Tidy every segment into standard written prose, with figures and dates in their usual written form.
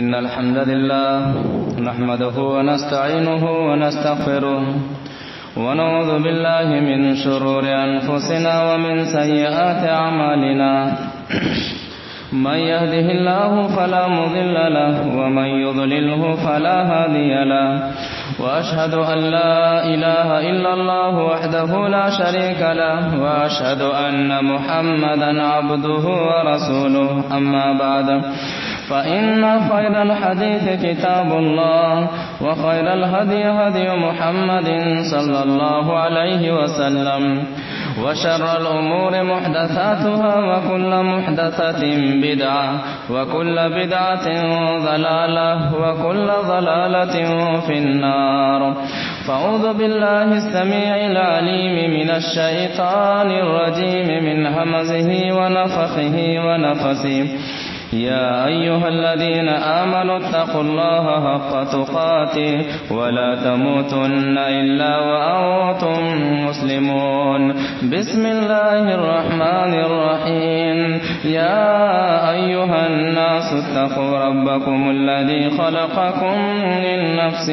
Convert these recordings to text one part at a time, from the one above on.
إن الحمد لله نحمده ونستعينه ونستغفره ونعوذ بالله من شرور أنفسنا ومن سيئات أعمالنا من يهده الله فلا مضل له ومن يضلله فلا هادي له وأشهد أن لا إله إلا الله وحده لا شريك له وأشهد أن محمدا عبده ورسوله أما بعد فإن خير الحديث كتاب الله وخير الهدي هدي محمد صلى الله عليه وسلم وشر الأمور محدثاتها وكل محدثة بدعة وكل بدعة ضلالة وكل ضلالة في النار فأعوذ بالله السميع العليم من الشيطان الرجيم من همزه ونفخه ونفسه يا أيها الذين آمنوا اتقوا الله حق تقاته ولا تموتن إلا وأنتم مسلمون بسم الله الرحمن الرحيم يا أيها الناس اتقوا ربكم الذي خلقكم من نفس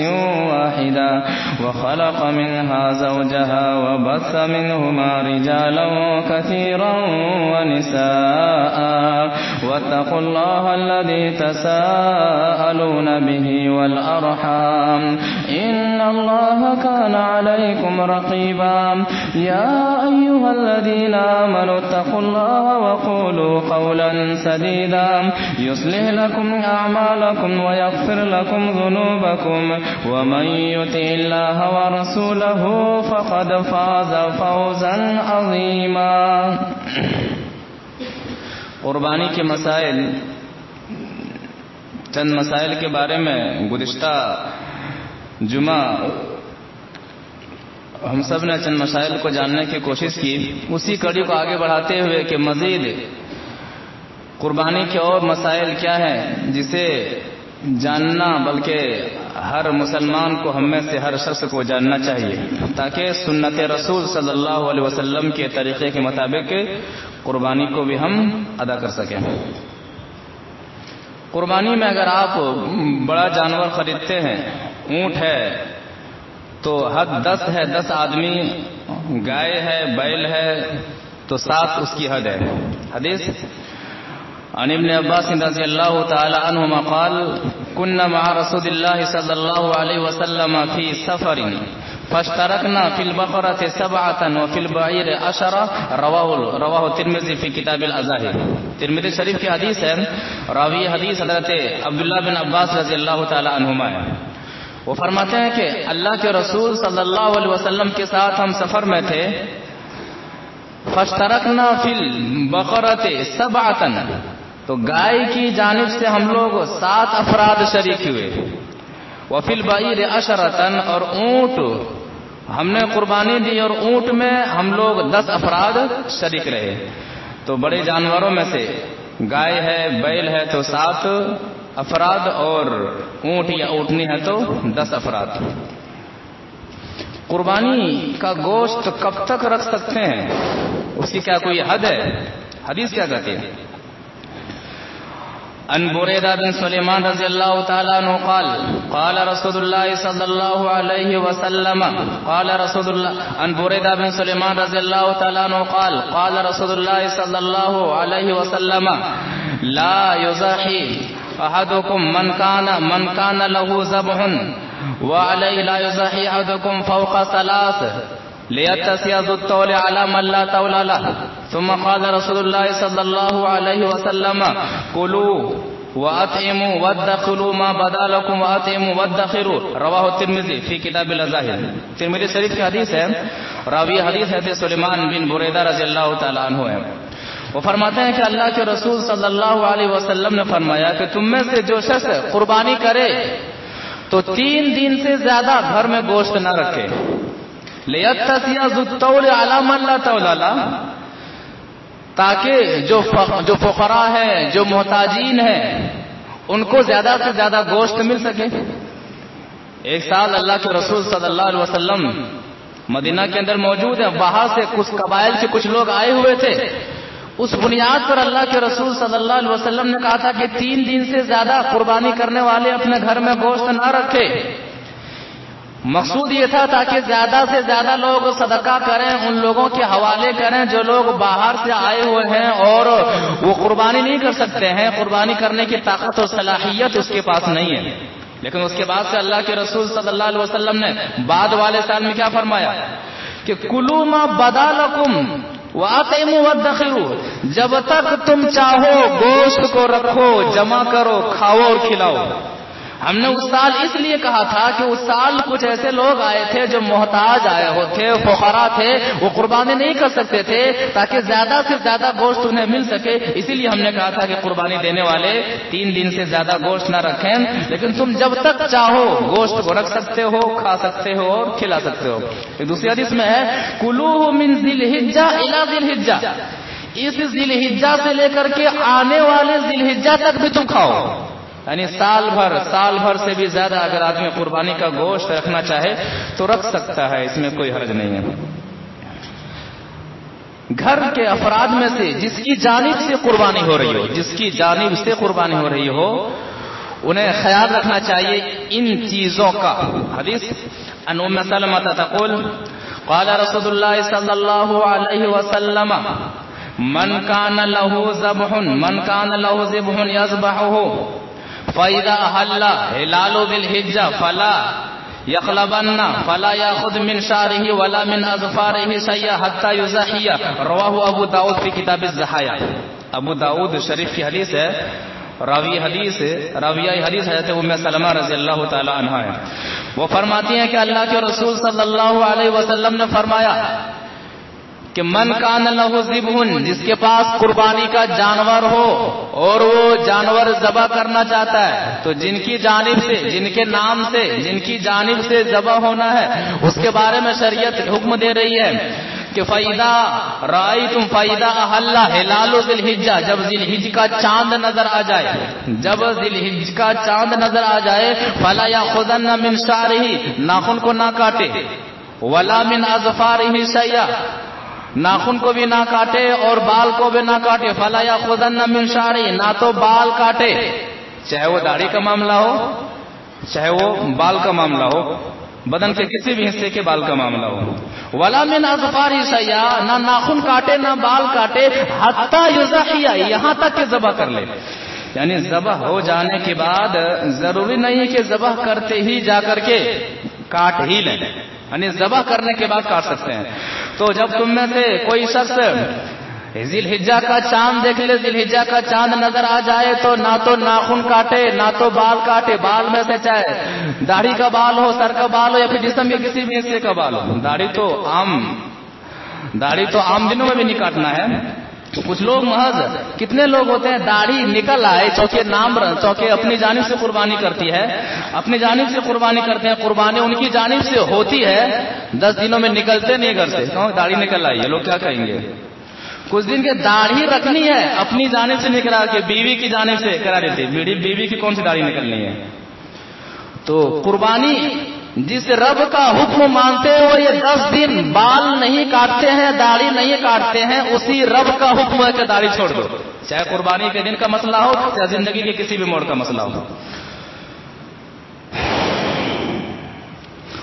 واحدة وخلق منها زوجها وبث منهما رجالا كثيرا ونساء واتقوا الله الذي تساءلون به والأرحام إن الله كان عليكم رقيبا يا أيها الذين آمنوا اتقوا الله وقولوا قولا سديدا يصلح لكم أعمالكم ويغفر لكم ذنوبكم ومن يطع الله ورسوله فقد فاز فوزا عظيما قربانی کے مسائل، چند مسائل کے بارے میں گزشتہ جمعہ ہم سب نے چند مسائل کو جاننے کی کوشش کی. اسی کڑی کو آگے بڑھاتے ہوئے کہ مزید قربانی کے اور مسائل کیا ہیں جسے جاننا بلکہ ہر مسلمان کو ہم میں سے ہر شخص کو جاننا چاہیے تاکہ سنت رسول صلی اللہ علیہ وسلم کے طریقے کے مطابق قربانی کو بھی ہم ادا کر سکیں. قربانی میں اگر آپ بڑا جانور خریدتے ہیں، اونٹ ہے تو حد 10 ہے، 10 آدمی، گائے ہے، بیل ہے تو 7 اس کی حد ہے. حدیث عن ابن عباس رضی اللہ تعالی عنہما قال كنا مع رسول الله صلى الله عليه وسلم في سفر فاشتركنا في البقرة 7 وفي البعير 10 رواه الترمذی في کتاب الاضاحی. ترمذی شریف کی حدیث ہے. راوی حدیث حضرت عبداللہ بن عباس رضی اللہ تعالی عنہما ہے. وہ فرماتے ہیں کہ اللہ کے رسول صلی اللہ علیہ وسلم کے ساتھ ہم سفر میں تھے. فاشترکنا فی البقرۃ 7 تو گائے کی جانب سے ہم لوگ 7 افراد شریک ہوئے. وفی البعیر 10 اور اونٹ ہم نے قربانی دی اور اونٹ میں ہم لوگ 10 افراد شریک رہے. تو بڑے جانوروں میں سے گائے ہے، بیل ہے تو 7 افراد اور اونٹ یا اونٹنی ہے تو 10 افراد. قربانی کا گوشت کب تک رکھ سکتے ہیں؟ اس کی کیا کوئی حد ہے؟ حدیث کیا کہتی ہے؟ عن بریدہ بن سلیمان رضی اللہ تعالیٰ عنہ قال قال رسول اللہ صلی اللہ علیہ وسلم قال رسول اللہ عن بریدہ بن سلیمان رضی اللہ تعالیٰ عنہ قال قال رسول اللہ صلی اللہ علیہ وسلم لا يضحي احدكم من كان له ذبح وعليه لا يضحي احدكم فوق 3 ليتسع ذو الطول على من لا طول له. ثم قال رسول الله صلى الله عليه وسلم كلوا وأطعموا وادخروا ما بدا لكم وأطعموا وادخروا رواه الترمذی في کتاب الاضاحی. ترمذی شریف کی حدیث ہے. راوی حدیث ہے سلیمان بن بریدہ رضی اللہ تعالیٰ عنہ ہے. وہ فرماتے ہیں کہ اللہ کے رسول صلی اللہ علیہ وسلم نے فرمایا کہ تم میں سے جو شخص قربانی کرے تو 3 دن سے زیادہ گھر میں گوشت نہ رکھے. لِيَتَّسِعَ ذُو الطَّوْلِ عَلَى مَن لَا طَوْلَ لَهُ تاکہ جو فقراء ہیں، جو محتاجین ہیں، ان کو زیادہ سے زیادہ گوشت مل سکے. ایک سال اللہ کے رسول صلی اللہ علیہ وسلم مدینہ کے اندر موجود ہیں. باہر سے کچھ قبائل کے کچھ لوگ آئے ہوئے تھے. اس بنیاد پر اللہ کے رسول صلی اللہ علیہ وسلم نے کہا تھا کہ 3 دن سے زیادہ قربانی کرنے والے اپنے گھر میں گوشت نہ رکھے۔ مقصود یہ تھا تاکہ زیادہ سے زیادہ لوگ صدقہ کریں، ان لوگوں کے حوالے کریں جو لوگ باہر سے آئے ہوئے ہیں اور وہ قربانی نہیں کر سکتے ہیں، قربانی کرنے کی طاقت اور صلاحیت اس کے پاس نہیں ہے۔ لیکن اس کے بعد سے اللہ کے رسول صلی اللہ علیہ وسلم نے بعد والے سال میں کیا فرمایا کہ کلوا ما بدا لکم وَأَطْعِمُوا وَادَّخِرُوا، جب تک تم چاہو گوشت کو رکھو، جمع کرو، کھاؤ اور کھلاؤ۔ ہم نے اس سال اس لیے کہا تھا کہ اس سال کچھ ایسے لوگ آئے تھے جو محتاج آئے ہوتے، فقراء تھے، وہ قربانی نہیں کر سکتے تھے، تاکہ زیادہ سے زیادہ گوشت انہیں مل سکے۔ اسی لیے ہم نے کہا تھا کہ قربانی دینے والے 3 دن سے زیادہ گوشت نہ رکھیں، لیکن تم جب تک چاہو گوشت کو رکھ سکتے ہو، کھا سکتے ہو اور کھلا سکتے ہو۔ ایک دوسری حدیث میں ہے کلوہ من ذی الحجہ الی ذی الحجہ، اس ذی الحجہ سے لے کر کے آنے والے ذی الحجہ تک بھی تم کھاؤ، یعنی سال بھر سے بھی زیادہ اگر آدمی قربانی کا گوشت رکھنا چاہے تو رکھ سکتا ہے، اس میں کوئی حرج نہیں ہے۔ گھر کے افراد میں سے جس کی جانب سے قربانی ہو رہی ہو، جس کی جانب سے قربانی ہو رہی ہو، انہیں خیال رکھنا چاہیے ان چیزوں کا۔ حدیث ان ام سلمہ تقول قال رسول اللہ صلی اللہ علیہ وسلم من کان له ذبح یذبحه فَإِذَا أَحَلَّ هِلَالُ ذِي الْحِجَّةِ فَلَا يَقْلَبَنَّ فَلَا يَأْخُذْ مِنْ شَعْرِهِ وَلَا مِنْ أَظْفَارِهِ شَيْئًا حَتَّى يُزَحِّيَ، رواہ ابو داؤد فی کتاب الضحایا۔ ابو داؤد شریف کی حدیث ہے، راویہ حدیث حضرت ام سلمہ رضی اللہ تعالی عنہا ہے۔ وہ فرماتی ہیں کہ اللہ کے رسول صلی اللہ علیہ وسلم نے فرمایا کہ من کان لہ ذبح، جس کے پاس قربانی کا جانور ہو اور وہ جانور ذبح کرنا چاہتا ہے، تو جن کی جانب سے، جن کے نام سے، جن کی جانب سے ذبح ہونا ہے، اس کے بارے میں شریعت حکم دے رہی ہے کہ فَإِذَا رَأَيْتُمْ فَإِذَا أَحَلَّ هِلَالُ ذِي الْحِجَّةِ، جب ذی الحج کا چاند نظر آ جائے، جب ذی الحج کا چاند نظر آ جائے، فَلَا يَأْخُذَنَّ مِنْ شَعْرِهِ، ناخن کو نہ کاٹے، وَلَا مِنْ أَظْفَارِهِ شَيْئًا، ناخن کو بھی نہ کاٹے اور بال کو بھی نہ کاٹے، فَلَا يَأْخُذَنَّ مِنْ شَعْرِهِ، نہ تو بال کاٹے، چاہے وہ داڑھی کا معاملہ ہو، چاہے وہ بال کا معاملہ ہو، بدن کے کسی بھی حصے کے بال کا معاملہ ہو، وَلَا مِنْ أَظْفَارِهِ شَيْئًا، نہ ناخن کاٹے نہ بال کاٹے، حَتَّى يُزَحِّيَ، یہاں تک کہ ذبح کر لے۔ یعنی ذبح ہو جانے کے بعد ضروری نہیں ہے کہ ذبح کرتے ہی جا کر کے کاٹ ہی لیں، یعنی ذبح کرنے کے بعد کاٹ سکتے ہیں۔ تو جب تم میں سے کوئی شخص ذی الحجہ کا چاند دیکھ لے، ذی الحجہ کا چاند نظر آ جائے، تو نہ تو ناخن کاٹے نہ تو بال کاٹے، بال میں سے چاہے داڑھی کا بال ہو، سر کا بال ہو یا پھر جسم کے کسی بھی حصے کا بال ہو، داڑھی تو عام دنوں میں بھی نہیں کاٹنا ہے۔ کچھ لوگ محض کتنے لوگ ہوتے ہیں داڑھی نکل آئے چونکہ اپنی جانب سے قربانی کرتی ہے، اپنی جانب سے قربانی کرتے ہیں، قربانی ان کی جانب سے ہوتی ہے، 10 دنوں میں نکلتے نہیں گھر سے، داڑھی نکل آئی ہے، لوگ کیا کہیں گے؟ کچھ دن کے داڑھی رکھنی ہے، اپنی جانب سے نکلا کے بیوی کی جانب سے کرا دیتے، بیوی کی کون سی داڑھی نکلنی ہے؟ تو قربانی جس رب کا حکم مانتے ہو یہ 10 دن بال نہیں کاٹتے ہیں، داڑھی نہیں کاٹتے ہیں، اسی رب کا حکم ہے کہ داڑھی چھوڑ دو، چاہے قربانی کے دن کا مسئلہ ہو چاہے زندگی کے کسی بھی موڑ کا مسئلہ ہو۔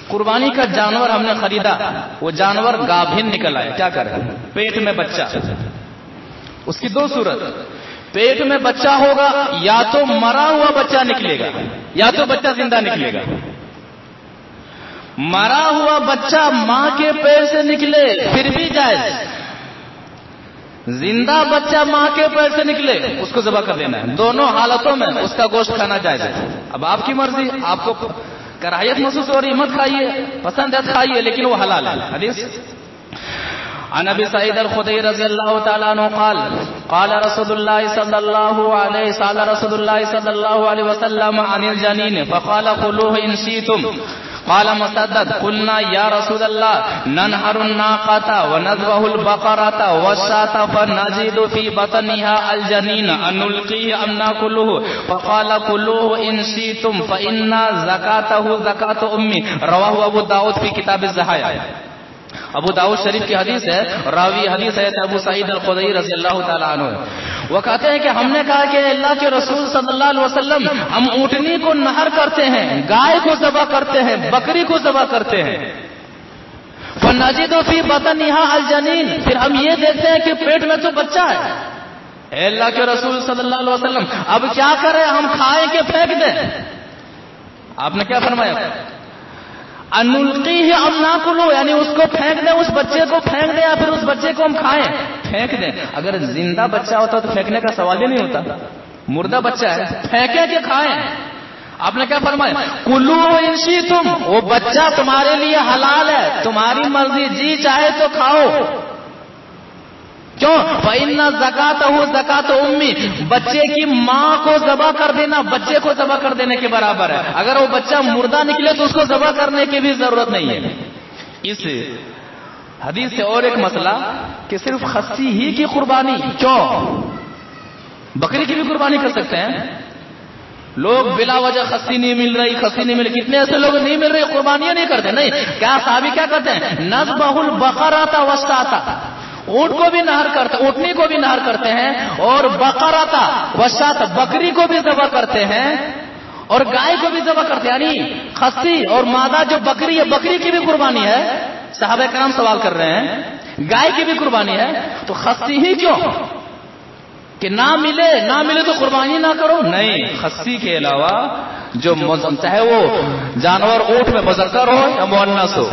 قربانی کا جانور ہم نے خریدا، وہ جانور گابھن نکل آئے، کیا کریں؟ پیٹ میں بچہ، اس کی 2 صورت، پیٹ میں بچہ ہوگا، یا تو مرا ہوا بچہ نکلے گا یا تو بچہ زندہ نکلے گا۔ مرا ہوا بچہ ماں کے پیٹ سے نکلے پھر بھی جائز، زندہ بچہ ماں کے پیٹ سے نکلے اس کو ذبح کر دینا ہے، دونوں حالتوں میں اس کا گوشت کھانا جائز ہے۔ اب آپ کی مرضی، آپ کو کراہیت محسوس ہو رہی مت کھائیے، پسند ہے کھائیے، لیکن وہ حلال ہے۔ حدیث عن ابي سعيد الخدري رضي الله تعالى عنه قال قال رسول الله صلى الله عليه وسلم عن الجنين فقال كلوه ان شئتم، قال مسدد قلنا يا رسول الله ننحر الناقة ونذبح البقرة والشاة فنزيد في بطنها الجنين أن نلقيه أم نأكله، فقال كلوه إن شئتم فإن زكاته زكاة أمي، رواه أبو داود في كتاب الضحايا۔ ابو داؤد شریف کی حدیث ہے، راوی حدیث ہے ابو سعید الخدری رضی اللہ تعالیٰ عنہ، وہ کہتے ہیں کہ ہم نے کہا کہ اللہ کے رسول صلی اللہ علیہ وسلم ہم اونٹنی کو نہر کرتے ہیں، گائے کو ذبح کرتے ہیں، بکری کو ذبح کرتے ہیں، فنجد فی بطنها الجنین، پھر ہم یہ دیکھتے ہیں کہ پیٹ میں تو بچہ ہے۔ اے اللہ کے رسول صلی اللہ علیہ وسلم اب کیا کریں، ہم کھائیں کہ پھینک دیں؟ آپ نے کیا فرمایا؟ انلقیہ ام ناکلو، یعنی اس کو پھینک دیں، اس بچے کو پھینک دیں یا پھر اس بچے کو ہم کھائیں؟ پھینک دیں۔ اگر زندہ بچہ ہوتا تو پھینکنے کا سوال ہی نہیں ہوتا، مردہ بچہ ہے، پھینکیں کہ کھائیں؟ آپ نے کیا فرمایا؟ کلو ان شئتم، وہ بچہ تمہارے لیے حلال ہے، تمہاری مرضی، جی چاہے تو کھاؤ۔ کیوں؟ فإن زکاتہ زکات امی، بچے کی ماں کو ذبح کر دینا بچے کو ذبح کر دینے کے برابر ہے۔ اگر وہ بچہ مردہ نکلے تو اس کو ذبح کرنے کی بھی ضرورت نہیں ہے۔ اس حدیث سے اور ایک مسئلہ کہ صرف خصی ہی کی قربانی، کیوں بکری کی بھی قربانی کر سکتے ہیں؟ لوگ بلا وجہ خصی نہیں مل رہی، خصی نہیں مل رہی، کتنے ایسے لوگ نہیں مل رہے قربانیاں نہیں کرتے؟ نہیں، کیا صحابی کیا کرتے ہیں؟ نذبح البقرۃ والشاۃ، اونٹ کو بھی نہر کرتے، اونٹنی کو بھی نہر کرتے ہیں، اور بقرۃ والشاۃ، بکری کو بھی ذبح کرتے ہیں، اور گائے کو بھی ذبح کرتے ہیں، یعنی خصی اور مادہ جو بکری ہے، بکری کی بھی قربانی ہے۔ صحابہ کرام سوال کر رہے ہیں گائے کی بھی قربانی ہے، تو خصی ہی کیوں کہ نہ ملے تو قربانی نہ کرو؟ نہیں، خصی کے علاوہ جو چاہے وہ جانور اونٹ میں مذکر ہو یا مؤنث ہو،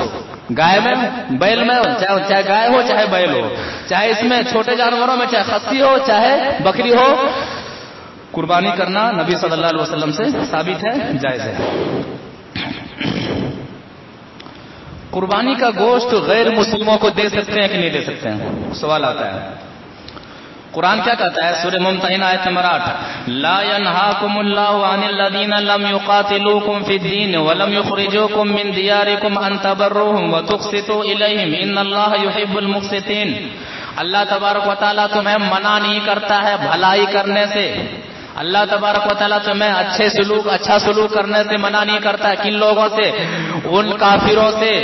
گائے میں بیل میں، چاہے گائے ہو چاہے بیل ہو، چاہے اس میں چھوٹے جانوروں میں چاہے خصی ہو چاہے بکری ہو، قربانی کرنا نبی صلی اللہ علیہ وسلم سے ثابت ہے، جائز ہے۔ قربانی کا گوشت غیر مسلموں کو دے سکتے ہیں کہ نہیں دے سکتے ہیں؟ سوال آتا ہے۔ قرآن کیا کہتا ہے؟ سورہ ممتحنہ آیت نمبر 8، لا ينهاكم الله عن الذين لم يقاتلوكم في الدين ولم يخرجوكم من دياركم ان تبروهم وتقسطوا اليهم ان الله يحب المقسطين۔ اللہ تبارک و تعالیٰ تمہیں منع نہیں کرتا ہے بھلائی کرنے سے، اللہ تبارک و تعالیٰ تمہیں اچھا سلوک کرنے سے منع نہیں کرتا ہے۔ کن لوگوں سے؟ ان کافروں سے،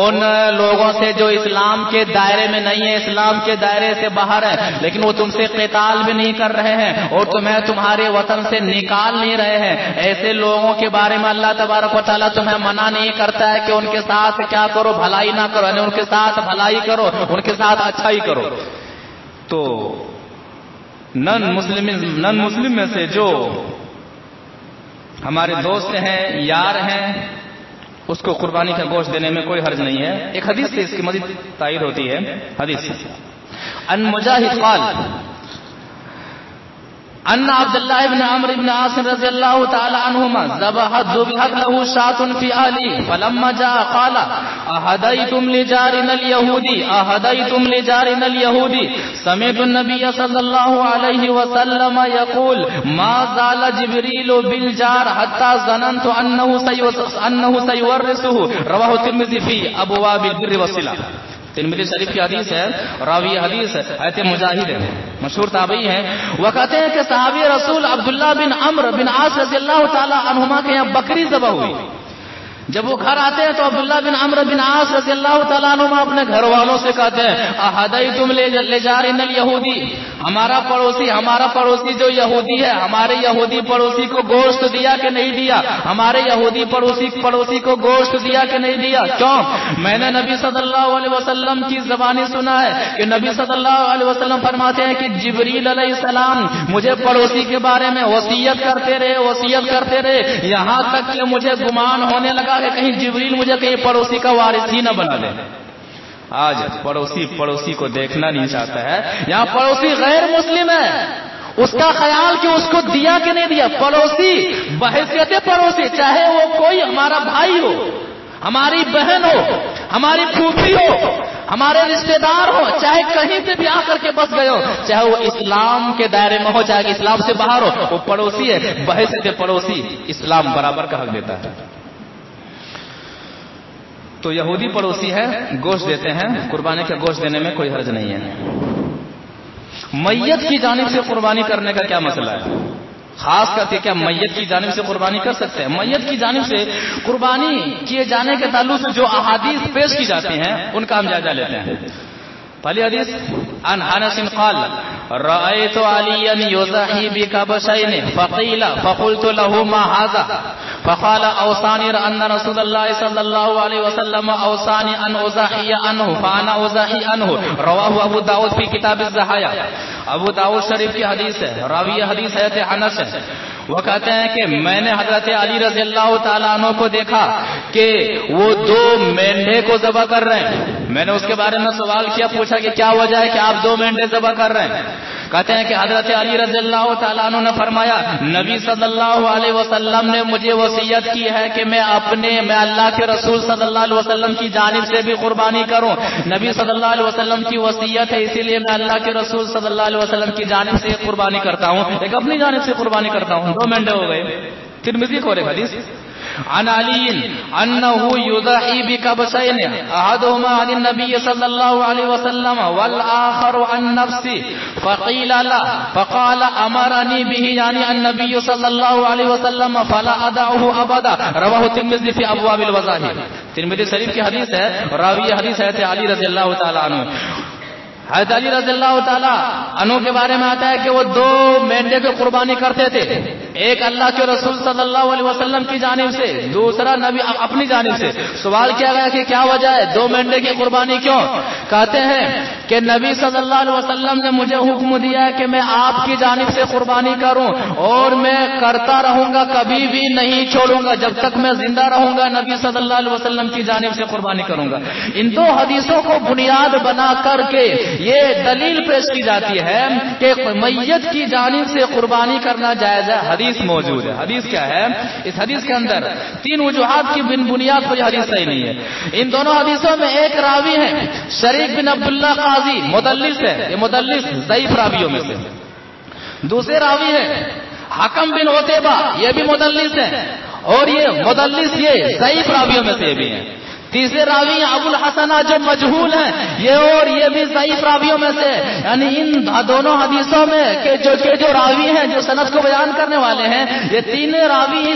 ان لوگوں سے جو اسلام کے دائرے میں نہیں ہے، اسلام کے دائرے سے باہر ہے، لیکن وہ تم سے قتال بھی نہیں کر رہے ہیں اور تمہیں تمہارے وطن سے نکال نہیں رہے ہیں۔ ایسے لوگوں کے بارے میں اللہ تبارک و تعالیٰ تمہیں منع نہیں کرتا ہے کہ ان کے ساتھ کیا کرو؟ بھلائی نہ کرو، یعنی ان کے ساتھ بھلائی کرو، ان کے ساتھ اچھائی کرو۔ تو نن مسلم میں سے جو ہمارے دوست ہیں، یار ہیں، اس کو قربانی کا گوشت دینے میں کوئی حرج نہیں ہے۔ ایک حدیث سے اس کی مزید تائید ہوتی ہے۔ حدیث ان مجاہد قال ان عبد الله بن عمرو بن عاص رضی اللہ تعالی عنہما ذبحت له شاة في اهله فلما جاء قال اهديتم لجارنا اليهودي سمعت النبي صلى الله عليه وسلم يقول ما زال جبريل بالجار حتى ظننت انه سيورثه رواه الترمذي في ابواب البر والصلة۔ ترمذی شریف کی حدیث ہے، راوی حدیث حضرت مجاہد ہے، مشہور تابعی ہیں۔ وہ کہتے ہیں کہ صحابی رسول عبداللہ بن عمرو بن عاص رضی اللہ تعالی عنہما کے یہاں بکری ذبح ہوئی۔ جب وہ گھر آتے ہیں تو عبداللہ بن عمرو بن عاص رضی اللہ تعالیٰ عنہما اپنے گھر والوں سے کہتے ہیں احدیتم لجارنا الیہودی، ہمارا پڑوسی جو یہودی ہے، ہمارے یہودی پڑوسی کو گوشت دیا کہ نہیں دیا؟ ہمارے یہودی پڑوسی کو گوشت دیا کہ نہیں دیا؟ کیوں؟ میں نے نبی صلی اللہ علیہ وسلم کی زبانی سنا ہے کہ نبی صلی اللہ علیہ وسلم فرماتے ہیں کہ جبریل علیہ السلام مجھے پڑوسی کے بارے میں وصیت کرتے رہے یہاں تک کہ مجھے گمان ہونے لگا کہ کہیں جبریل مجھے کہیں پڑوسی کا وارث ہی نہ بنا لے۔ آج پڑوسی کو دیکھنا نہیں چاہتا ہے، یہاں پڑوسی غیر مسلم ہے، اس کا خیال کہ اس کو دیا کہ نہیں دیا۔ پڑوسی بحیثیت پڑوسی، چاہے وہ کوئی ہمارا بھائی ہو، ہماری بہن ہو، ہماری پھوپھی ہو، ہمارے رشتہ دار ہو، چاہے کہیں سے بھی آ کر کے بس گئے ہو، چاہے وہ اسلام کے دائرے میں ہو چاہے اسلام سے باہر ہو، وہ پڑوسی ہے۔ بحیثیت پڑوسی اسلام برابر کا حق دیتا ہے۔ تو یہودی پڑوسی ہے، گوشت دیتے ہیں، قربانی کا گوشت دینے میں کوئی حرج نہیں ہے۔ میت کی جانب سے قربانی کرنے کا کیا مسئلہ ہے؟ خاص کر کے کیا میت کی جانب سے قربانی کر سکتے ہیں؟ میت کی جانب سے قربانی کیے جانے کے تعلق سے جو احادیث پیش کی جاتی ہیں ان کا ہم جائزہ لیتے ہیں. پہلی حدیث عن انس قال رأيت عليا يضحي بكبشين فقيل فقلت له ما هذا فقال اوصاني ان رسول الله صلى الله عليه وسلم اوصاني ان اضحي عنه فانا اضحي عنه. رواه ابو داؤد في كتاب الضحايا. ابو داؤد شریف کی حدیث ہے، راوی حدیث حضرت انس ہے. وہ کہتے ہیں کہ میں نے حضرت علی رضی اللہ تعالیٰ عنہ کو دیکھا کہ وہ 2 مینڈھے کو ذبح کر رہے ہیں. میں نے اس کے بارے میں سوال کیا، پوچھا کہ کیا وجہ ہے کہ آپ 2 مینڈھے ذبح کر رہے ہیں؟ کہتے ہیں کہ حضرت علی رضی اللہ تعالیٰ عنہ نے فرمایا نبی صلی اللہ علیہ وسلم نے مجھے وصیت کی ہے کہ میں اللہ کے رسول صلی اللہ علیہ وسلم کی جانب سے بھی قربانی کروں. نبی صلی اللہ علیہ وسلم کی وصیت ہے، اسی لیے میں اللہ کے رسول صلی اللہ علیہ وسلم کی جانب سے قربانی کرتا ہوں، ایک اپنی جانب سے قربانی کرتا ہوں. 2 مینڈھے ہو گئے. ترمذی کو ایک حدیث عن علي انه يضحي بكبشين احدهما عن النبي صلى الله عليه وسلم والاخر عن نفسه فقيل لا فقال امرني به يعني النبي صلى الله عليه وسلم فلا ادعه ابدا. رواه الترمذي في ابواب الوضاحي. ترمذی شریف کی حدیث ہے، راوی حدیث ہے علی رضی اللہ تعالی عنہ. حضرت علی رضی اللہ تعالیٰ عنہ کے بارے میں آتا ہے کہ وہ 2 مینڈے کی قربانی کرتے تھے، ایک اللہ کے رسول صلی اللہ علیہ وسلم کی جانب سے، دوسرا نبی اپنی جانب سے. سوال کیا گیا کہ کیا وجہ ہے 2 مینڈے کی قربانی کیوں؟ کہتے ہیں کہ نبی صلی اللہ علیہ وسلم نے مجھے حکم دیا ہے کہ میں آپ کی جانب سے قربانی کروں اور میں کرتا رہوں گا، کبھی بھی نہیں چھوڑوں گا، جب تک میں زندہ رہوں گا نبی صلی اللہ علیہ وسلم کی جانب سے قربانی کروں گا. ان 2 حدیثوں کو بنیاد بنا کر کے یہ دلیل پیش کی جاتی ہے کہ میت کی جانب سے قربانی کرنا جائز ہے. حدیث موجود ہے. حدیث کیا ہے؟ اس حدیث کے اندر 3 وجوہات کی بنیاد پر یہ حدیث صحیح نہیں ہے. ان دونوں حدیثوں میں ایک راوی ہے شریک بن عبداللہ قاضی، مدلس ہے، یہ مدلس ضعیف راویوں میں سے. دوسرے راوی ہے حکم بن عتیبہ، یہ بھی مدلس ہے اور یہ مدلس یہ ضعیف راویوں میں سے بھی ہیں. تیسرے راوی ابو الحسن جو مجہول ہیں، یہ بھی ضعیف راویوں میں سے. یعنی ان دونوں حدیثوں میں جو راوی ہیں جو سند کو بیان کرنے والے ہیں، یہ 3 راوی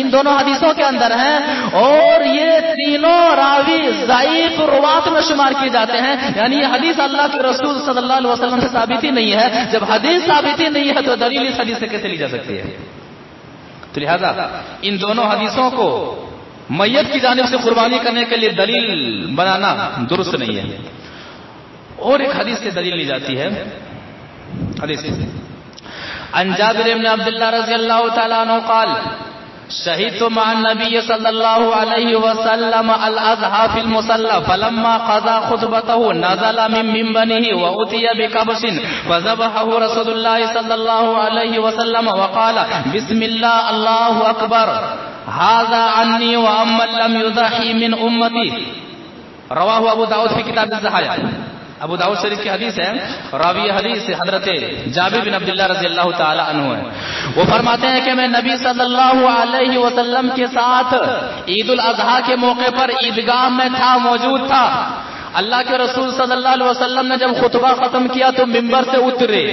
ان دونوں حدیثوں کے اندر ہیں اور یہ تینوں راوی ضعیف روات میں شمار کیے جاتے ہیں. یعنی یہ حدیث اللہ کے رسول صلی اللہ علیہ وسلم سے ثابت ہی نہیں ہے. جب حدیث ثابت ہی نہیں ہے تو دلیل اس حدیث سے کیسے لی جا سکتی ہے؟ تو لہذا ان دونوں حدیثوں کو میت کی جانب سے قربانی کرنے کے لیے دلیل بنانا درست نہیں ہے. اور ایک حدیث سے دلیل لی جاتی ہے. حدیث عن جابر بن عبد الله رضی اللہ تعالی عنہ قال شهدت مع النبي صلى الله عليه وسلم الاضحى في المصلى فلما قضى خطبته نزل من منبره واتي بكبش فذبحه رسول الله صلى الله عليه وسلم وقال بسم الله الله اكبر هذا عني وأمن لم يضحي من امتی. رواہ ابو داؤد فی کتاب الضحایا. ابو داؤد شریف کی حدیث ہے، راوی حدیث حضرت جابر بن عبداللہ رضی اللہ تعالی عنہ ہے. وہ فرماتے ہیں کہ میں نبی صلی اللہ علیہ وسلم کے ساتھ عید الاضحیٰ کے موقع پر عیدگاہ میں تھا، موجود تھا. اللہ کے رسول صلی اللہ علیہ وسلم نے جب خطبہ ختم کیا تو ممبر سے اترے.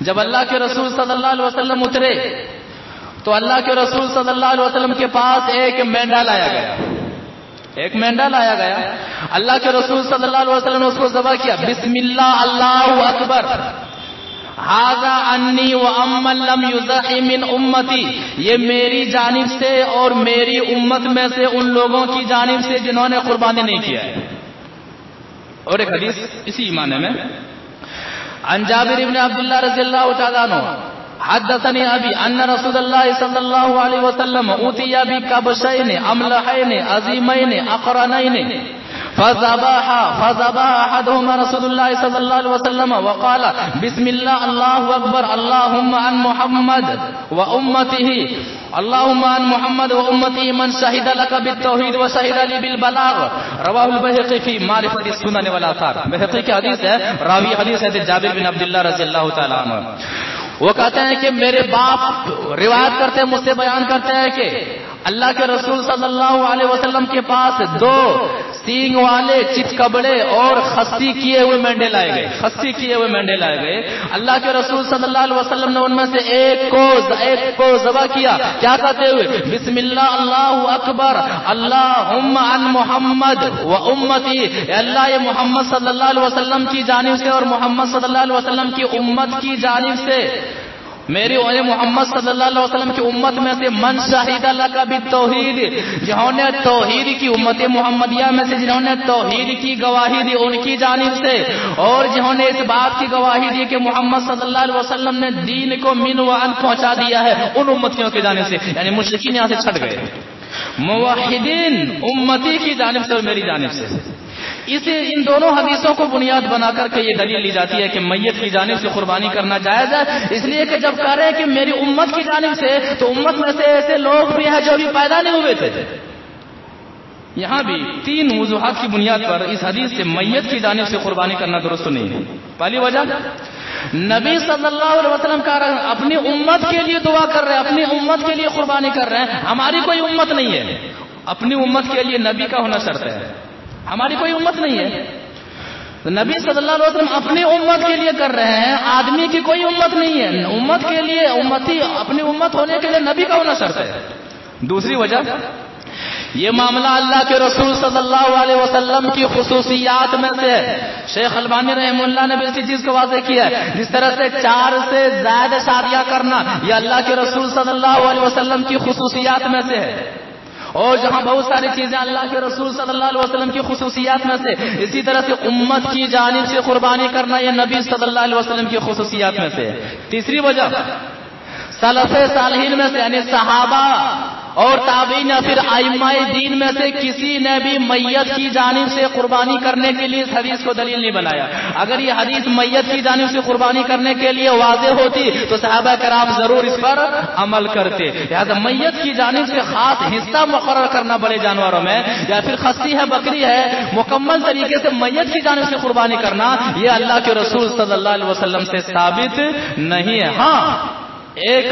جب اللہ کے رسول صلی اللہ علیہ وسلم اترے تو اللہ کے رسول صلی اللہ علیہ وسلم کے پاس ایک مینڈا لایا گیا. اللہ کے رسول صلی اللہ علیہ وسلم نے اس کو ذبح کیا. بسم اللہ اللہ اکبر ھذا انی وامن لم یضحی من امتی، یہ میری جانب سے اور میری امت میں سے ان لوگوں کی جانب سے جنہوں نے قربانی نہیں کیا ہے. اور ایک حدیث اسی معنی میں عن جابر بن عبداللہ رضی اللہ تعالیٰ عنہ حدثني ابي ان رسول الله صلى الله عليه وسلم اوتي بكبشين املحين عظيمين اقرنين فذبح احدهما رسول الله صلى الله عليه وسلم وقال بسم الله الله اكبر اللهم عن محمد وامته اللهم عن محمد وامته من شهد لك بالتوحید وشهد لي بالبلاغ. رواه البيهقي في معرفة السنن والاثار. بيهقي کی حدیث ہے، راوی حدیث ہے جابر بن عبداللہ رضی اللہ تعالی عنہ. وہ کہتے ہیں کہ میرے باپ روایت کرتے ہیں، مجھ سے بیان کرتے ہیں کہ اللہ کے رسول صلی اللہ علیہ وسلم کے پاس 2 سینگ والے چتکبڑے اور خصی کیے ہوئے مینڈے لائے گئے، خصی کیے ہوئے مینڈے لائے گئے. اللہ کے رسول صلی اللہ علیہ وسلم نے ان میں سے ایک کو ذبح کیا. کیا کہتے ہوئے؟ بسم اللہ اللہ اکبر اللہم عن محمد و امتی. اللہ یہ محمد صلی اللہ علیہ وسلم کی جانب سے اور محمد صلی اللہ علیہ وسلم کی امت کی جانب سے، میری محمد صلی اللہ علیہ وسلم کی امت میں سے من شہید لک بالتوحید، جنہوں نے توحید کی، امت محمدیہ میں سے جنہوں نے توحید کی گواہی دی ان کی جانب سے، اور جنہوں نے اس بات کی گواہی دی کہ محمد صلی اللہ علیہ وسلم نے دین کو من و عن پہنچا دیا ہے، ان امتیوں کی جانب سے. یعنی مشرکین یہاں سے چھٹ گئے. موحدین امتی کی جانب سے اور میری جانب سے. ان دونوں حدیثوں کو بنیاد بنا کر کے یہ دلیل لی جاتی ہے کہ میت کی جانب سے قربانی کرنا جائز ہے، اس لیے کہ جب کہہ رہے ہیں کہ میری امت کی جانب سے، تو امت میں سے ایسے لوگ بھی ہیں جو بھی پیدا نہیں ہوئے تھے. یہاں بھی 3 وجوہات کی بنیاد پر اس حدیث سے میت کی جانب سے قربانی کرنا درست نہیں ہے. پہلی وجہ، نبی صلی اللہ علیہ وسلم کا اپنی امت کے لیے دعا کر رہے ہیں، اپنی امت کے لیے قربانی کر رہے ہیں. ہماری کوئی امت نہیں ہے، اپنی امت کے لیے نبی کا ہونا شرط ہے. ہماری کوئی امت نہیں ہے، نبی صلی اللہ علیہ وسلم اپنی امت کے لیے کر رہے ہیں، آدمی کی کوئی امت نہیں ہے. امت کے لیے، امتی اپنی امت ہونے کے لیے نبی کا ہونا شرط ہے. دوسری وجہ، یہ معاملہ اللہ کے رسول صلی اللہ علیہ وسلم کی خصوصیات میں سے ہے. شیخ البانی رحمہ اللہ نے بھی اسی چیز کو واضح کیا ہے. جس طرح سے 4 سے زائد شادیاں کرنا یہ اللہ کے رسول صلی اللہ علیہ وسلم کی خصوصیات میں سے ہے، اور جہاں بہت ساری چیزیں اللہ کے رسول صلی اللہ علیہ وسلم کی خصوصیات میں سے، اسی طرح سے امت کی جانب سے قربانی کرنا یہ نبی صلی اللہ علیہ وسلم کی خصوصیات میں سے. تیسری وجہ، سلف صالحین میں سے یعنی صحابہ اور تابعین یا پھر ائمہ دین میں سے کسی نے بھی میت کی جانب سے قربانی کرنے کے لیے اس حدیث کو دلیل نہیں بنایا. اگر یہ حدیث میت کی جانب سے قربانی کرنے کے لیے واضح ہوتی تو صحابہ کرام ضرور اس پر عمل کرتے. لہذا میت کی جانب سے خاص حصہ مقرر کرنا بڑے جانوروں میں، یا پھر خصی ہے، بکری ہے، مکمل طریقے سے میت کی جانب سے قربانی کرنا یہ اللہ کے رسول صلی اللہ علیہ وسلم سے ثابت نہیں ہے. ہاں ایک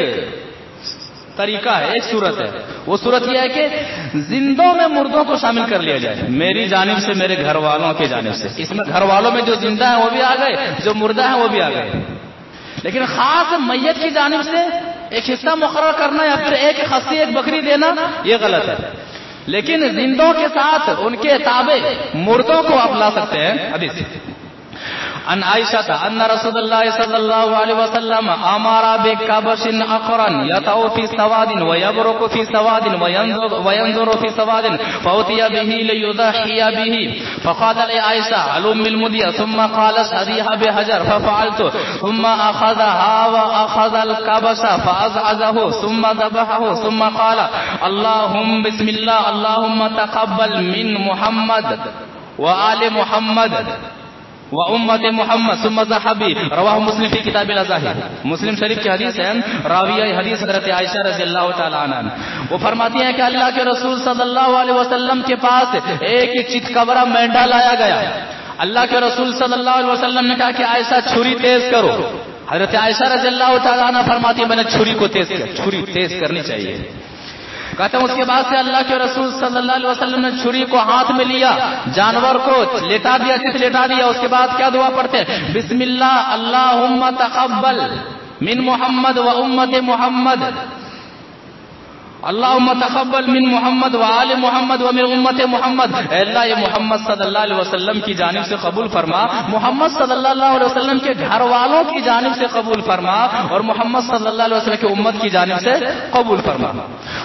طریقہ ہے، ایک صورت ہے، وہ صورت یہ ہے کہ زندوں میں مردوں کو شامل کر لیا جائے، میری جانب سے، میرے گھر والوں کی جانب سے. اس میں گھر والوں میں جو زندہ ہیں وہ بھی آ گئے، جو مردہ ہیں وہ بھی آ گئے. لیکن خاص میت کی جانب سے ایک حصہ مقرر کرنا یا پھر ایک خصی، ایک بکری دینا یہ غلط ہے. لیکن زندوں کے ساتھ ان کے تابع مردوں کو آپ لا سکتے ہیں. حدیث ان عائشہ ان رسول اللہ صلی اللہ علیہ وسلم امر بکبش اقرن یطؤ فی سواد ویبرق فی سواد وینظر فی سواد فأتي به ليضحي به فقال لعائشة علم المدية ثم قال اشهديها بحجر ففعلت ثم اخذها واخذ الكبش فازعزه ثم ذبحه ثم قال اللهم بسم الله اللهم تقبل من محمد وآل محمد و امت محمد ثم ذهبی. رواہ مسلم فی کتاب الازاہر. مسلم شریف کی حدیث ہے. راویہ حدیث حضرت عائشہ رضی اللہ تعالی عنہا، وہ فرماتی ہیں کہ اللہ کے رسول صلی اللہ علیہ وسلم کے پاس ایک چتکبرا مینڈا لایا گیا. اللہ کے رسول صلی اللہ علیہ وسلم نے کہا کہ عائشہ چھری تیز کرو. حضرت عائشہ رضی اللہ تعالی عنہا فرماتی ہے میں نے چھری کو تیز کیا، چھری تیز کرنی چاہیے. کہتے ہیں اس کے بعد سے اللہ کے رسول صلی اللہ علیہ وسلم نے چھری کو ہاتھ میں لیا، جانور کو لیٹا دیا، لیٹا دیا. اس کے بعد کیا دعا پڑھتے ہیں؟ بسم اللہ اللہم تقبل من محمد و امت محمد، اللہم تقبل من محمد و آل محمد و من امت محمد. اے اللہ یہ محمد صلی اللہ علیہ وسلم کی جانب سے قبول فرما، محمد صلی اللہ علیہ وسلم کے گھر والوں کی جانب سے قبول فرما، اور محمد صلی اللہ علیہ وسلم کی امت کی جانب سے قبول فرما.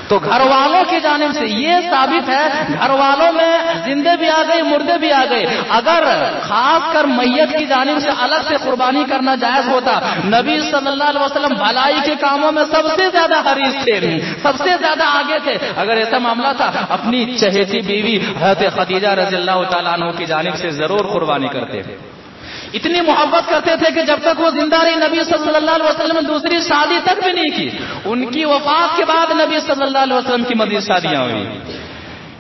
تو گھر والوں کی جانب سے یہ ثابت ہے، گھر والوں میں زندے بھی آ گئے، مردے بھی آ گئے. اگر خاص کر میت کی جانب سے الگ سے قربانی کرنا جائز ہوتا، نبی صلی اللہ علیہ وسلم بھلائی کے کاموں میں سب سے زیادہ حریص تھے، سب سے زیادہ آگے تھے. اگر ایسا معاملہ تھا اپنی چہیتی بیوی حضرت خدیجہ رضی اللہ تعالیٰ عنہ کی جانب سے ضرور قربانی کرتے. اتنی محبت کرتے تھے کہ جب تک وہ زندہ رہی نبی صلی اللہ علیہ وسلم نے دوسری شادی تک بھی نہیں کی. ان کی وفات کے بعد نبی صلی اللہ علیہ وسلم کی مزید شادیاں ہوئی.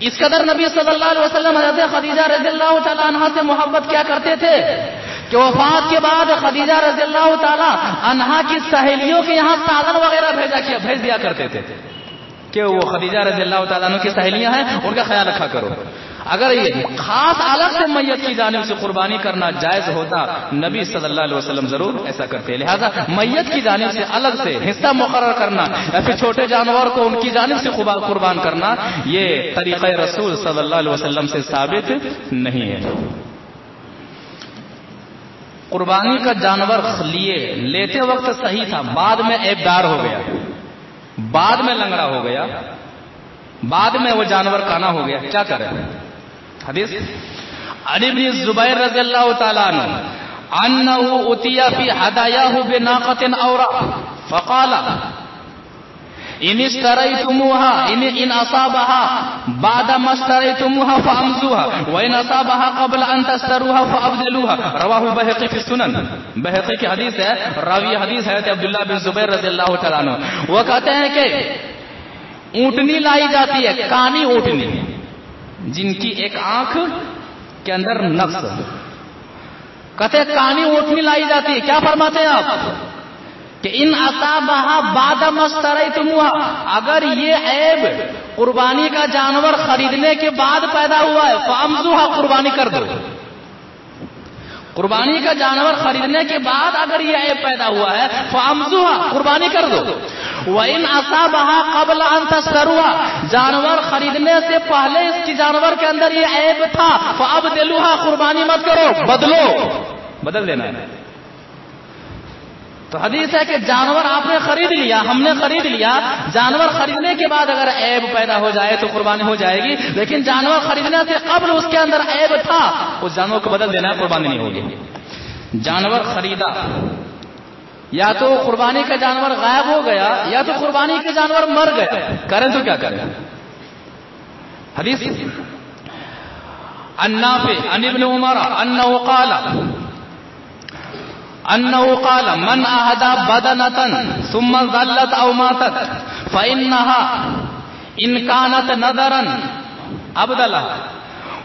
اس قدر نبی صلی اللہ علیہ وسلم حضرت خدیجہ رضی اللہ تعالیٰ عنہ سے محبت کیا کرتے تھے کہ وفات کے بعد خدیجہ رضی اللہ تعالیٰ عنہ کی سہیلیوں کے یہاں ساغر وغیرہ بھیج دیا کرتے تھے کہ وہ خدیجہ رضی اللہ تعالیٰ عنہ کی سہیلیاں ہیں، ان کا خیال رکھا کرو. اگر یہ خاص الگ سے میت کی جانب سے قربانی کرنا جائز ہوتا نبی صلی اللہ علیہ وسلم ضرور ایسا کرتے. لہذا میت کی جانب سے الگ سے حصہ مقرر کرنا یا پھر چھوٹے جانور کو ان کی جانب سے قربان کرنا یہ طریقہ رسول صلی اللہ علیہ وسلم سے ثابت نہیں ہے. قربانی کا جانور لیتے وقت صحیح تھا، بعد میں عیب دار ہو گیا، بعد میں لنگڑا ہو گیا، بعد میں وہ جانور کانا ہو گیا، کیا کرے؟ حدیث عن ابن الزبیر رضی اللہ تعالی عنہ انه اتي في هداياه بناقه اورا فقال ان اشتريتموها ان اصابها بعد ما اشتريتموها فامزوها وان اصابها قبل ان تشتروها فابدلوها. رواه البيهقي في السنن. بيهقي کی حدیث ہے، راوی حدیث ہے عبداللہ بن زبیر رضی اللہ تعالیٰ عنہ. وہ کہتے ہیں کہ اونٹنی لائی جاتی ہے، کانی اونٹنی جن کی ایک آنکھ کے اندر نقص. کہتے ہیں کانی اونٹنی لائی جاتی ہے، کیا فرماتے ہیں آپ کہ ان اصابها بعد ما اشتريتموها، اگر یہ عیب قربانی کا جانور خریدنے کے بعد پیدا ہوا ہے فامزوها، قربانی کر دو. قربانی کا جانور خریدنے کے بعد اگر یہ عیب پیدا ہوا ہے فامزوها، قربانی کر دو. وَإِنْ أَصَابَهَا قَبْلَ أَنْ تَشْتَرُوهَا، جانور خریدنے سے پہلے اس کی جانور کے اندر یہ عیب تھا فَأَبْدِلُوهَا، قربانی مت کرو، بدل دینا ہے. تو حدیث ہے کہ جانور آپ نے خرید لیا، ہم نے خرید لیا، جانور خریدنے کے بعد اگر عیب پیدا ہو جائے تو قربانی ہو جائے گی، لیکن جانور خریدنے سے قبل اس کے اندر عیب تھا، اس جانور کو بدل دینا ہے، قربانی نہیں ہوگی. جانور خریدا، یا تو قربانی کا جانور غائب ہو گیا یا تو قربانی کے جانور مر گیا، کریں تو کیا کریں؟ حدیث النافع عن ابن عمر انه قال من اهدى بدنة ثم ظلت او ماتت فانها ان كانت نذرا ابدلها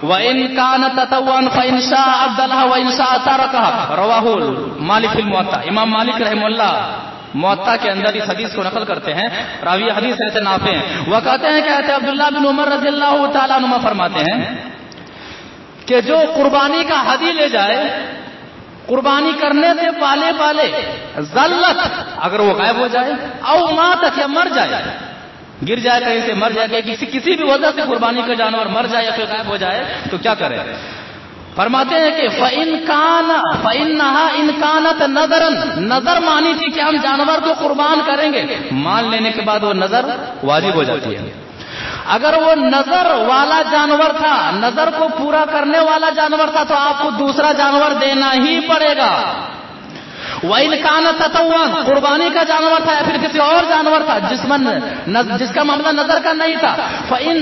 وان كانت تطوعا فان شاء ابدلها وان شاء تركها. رواه مالک فی الموطا. امام مالک رحمہ اللہ موطا کے اندر اس حدیث کو نقل کرتے ہیں، راوی حدیث سے نافع ہیں. وہ کہتے ہیں کہ عبداللہ بن عمر رضی اللہ تعالیٰ عنہ فرماتے ہیں کہ جو قربانی کا ہدی لے جائے قربانی کرنے سے پالے ذلت، اگر وہ غائب ہو جائے، او ماتت، یا مر جائے، گر جائے کہیں سے، مر جائے کسی بھی وجہ سے قربانی کا جانور مر جائے یا پھر غائب ہو جائے تو کیا کرے؟ فرماتے ہیں کہ فَإِنَّهَا إِنْ كَانَتْ نَذَرًا، نظر مانی تھی کہ ہم جانور کو قربان کریں گے، مان لینے کے بعد وہ نظر واجب ہو جاتی ہے. اگر وہ نظر والا جانور تھا، نظر کو پورا کرنے والا جانور تھا، تو آپ کو دوسرا جانور دینا ہی پڑے گا. وَإِنْ كَانَ تَطَوًّعًا، قربانی کا جانور تھا یا پھر کسی اور جانور تھا جس کا معاملہ نظر کا نہیں تھا، فَإِنْ